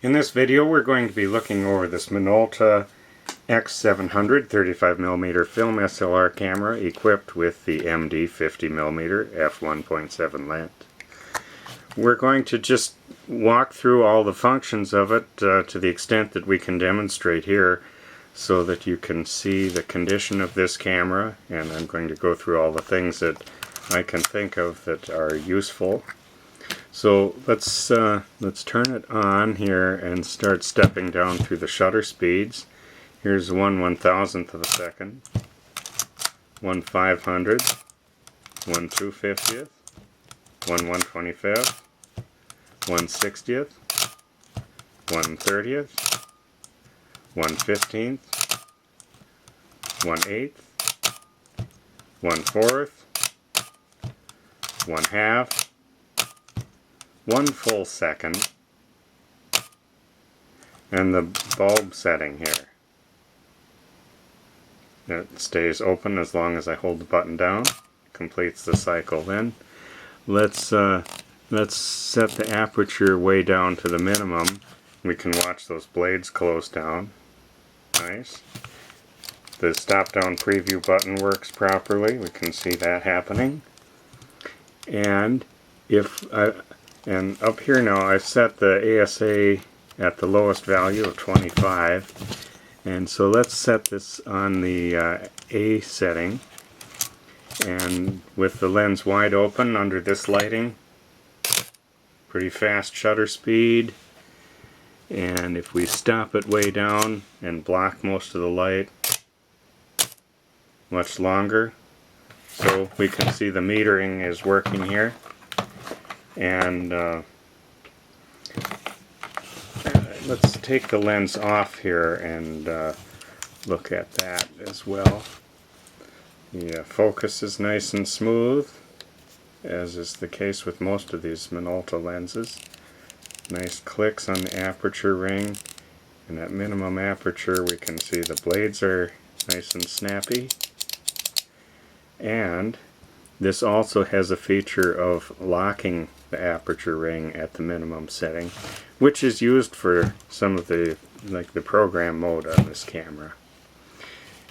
In this video we're going to be looking over this Minolta X-700 35mm film SLR camera equipped with the MD 50mm f1.7 lens. We're going to just walk through all the functions of it to the extent that we can demonstrate here so that you can see the condition of this camera, and I'm going to go through all the things that I can think of that are useful. So let's turn it on here and start stepping down through the shutter speeds. Here's 1/1000th of a second, 1/500th, 1/250th, 1/125th, 1/60th, 1/30th, 1/15th, 1/8th, 1/4th, 1/2, 1 full second, and the bulb setting here. It stays open as long as I hold the button down. Completes the cycle. Then let's set the aperture way down to the minimum. We can watch those blades close down. Nice. The stop down preview button works properly. We can see that happening. And up here now I've set the ASA at the lowest value of 25, and so let's set this on the A setting, and with the lens wide open under this lighting, pretty fast shutter speed. And if we stop it way down and block most of the light, much longer. So we can see the metering is working here. And let's take the lens off here and look at that as well. The focus is nice and smooth, as is the case with most of these Minolta lenses. Nice clicks on the aperture ring, and at minimum aperture we can see the blades are nice and snappy. And this also has a feature of locking the aperture ring at the minimum setting, which is used for some of the program mode on this camera.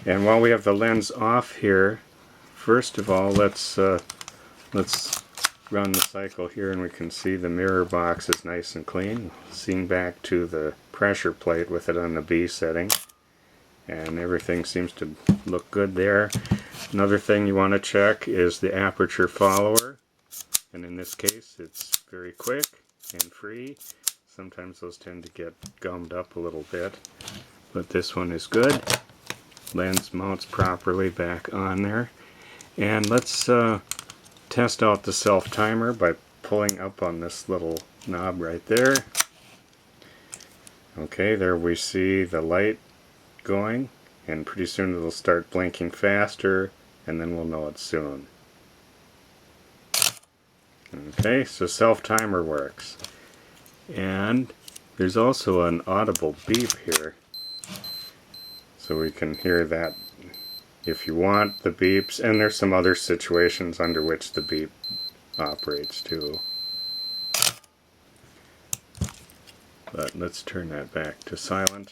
And while we have the lens off here, first of all let's run the cycle here, and we can see the mirror box is nice and clean. Seeing back to the pressure plate with it on the B setting, and everything seems to look good there. Another thing you want to check is the aperture follower, and in this case it's very quick and free. Sometimes those tend to get gummed up a little bit, but this one is good. Lens mounts properly back on there. And let's test out the self timer by pulling up on this little knob right there. Okay, there we see the light going, and pretty soon it'll start blinking faster, and then we'll know it's soon. Okay, so self timer works. And there's also an audible beep here, so we can hear that if you want the beeps, and there's some other situations under which the beep operates too. But let's turn that back to silent.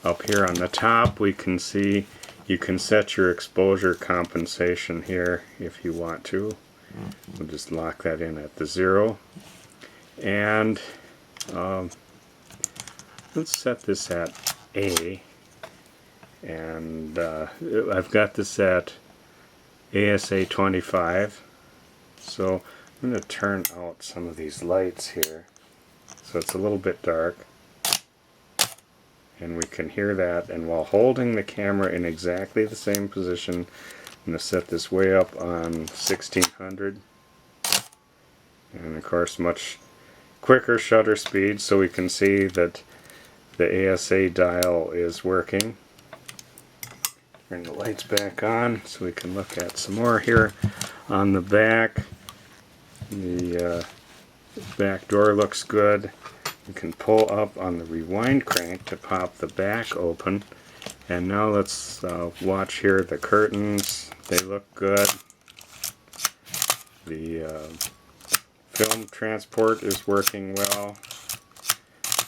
Up here on the top we can see you can set your exposure compensation here if you want to. We'll just lock that in at the 0. And let's set this at A. And I've got this at ASA 25. So I'm going to turn out some of these lights here so it's a little bit dark, and we can hear that. And while holding the camera in exactly the same position, I'm going to set this way up on 1600, and of course much quicker shutter speed, so we can see that the ASA dial is working. Turn the lights back on so we can look at some more here. On the back, the back door looks good. You can pull up on the rewind crank to pop the back open. And now let's watch here the curtains. They look good. The film transport is working well.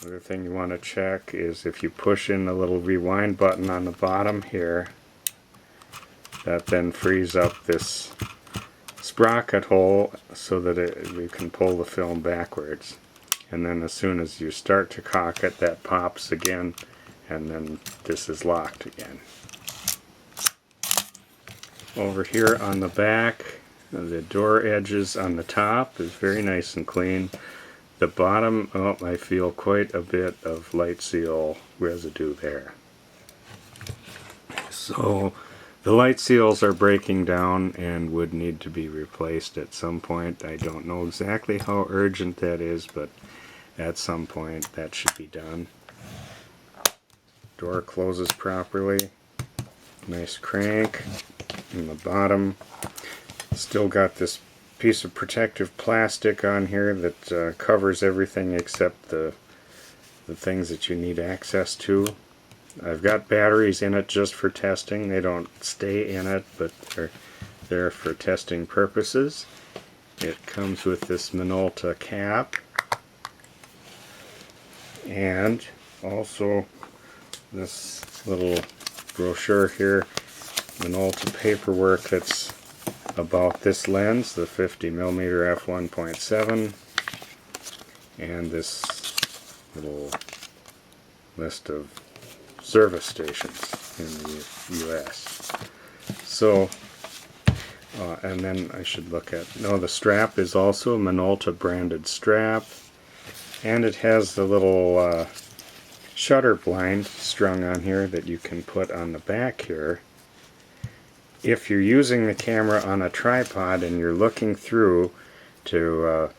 Another thing you want to check is if you push in the little rewind button on the bottom here, that then frees up this sprocket hole so that you can pull the film backwards. And then as soon as you start to cock it, that pops again, and then this is locked again. Over here on the back, the door edges on the top is very nice and clean. The bottom, oh, I feel quite a bit of light seal residue there. So the light seals are breaking down and would need to be replaced at some point. I don't know exactly how urgent that is, but at some point that should be done. Door closes properly. Nice crank. In the bottom, still got this piece of protective plastic on here that covers everything except the things that you need access to. I've got batteries in it just for testing. They don't stay in it, but they're there for testing purposes. It comes with this Minolta cap and also this little brochure here, Minolta paperwork that's about this lens, the 50mm F1.7, and this little list of service stations in the US. So, and then I should look at, no, the strap is also a Minolta branded strap, and it has the little shutter blind strung on here that you can put on the back here. If you're using the camera on a tripod and you're looking through to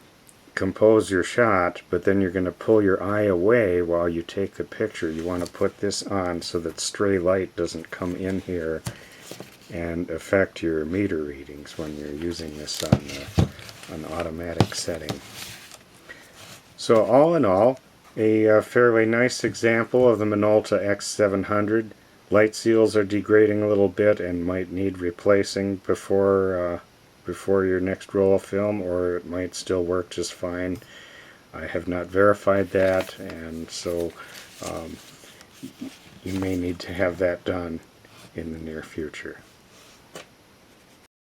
compose your shot, but then you're going to pull your eye away while you take the picture, you want to put this on so that stray light doesn't come in here and affect your meter readings when you're using this on an automatic setting. So all in all, a fairly nice example of the Minolta X-700. Light seals are degrading a little bit and might need replacing before your next roll of film, or it might still work just fine. I have not verified that, and so you may need to have that done in the near future.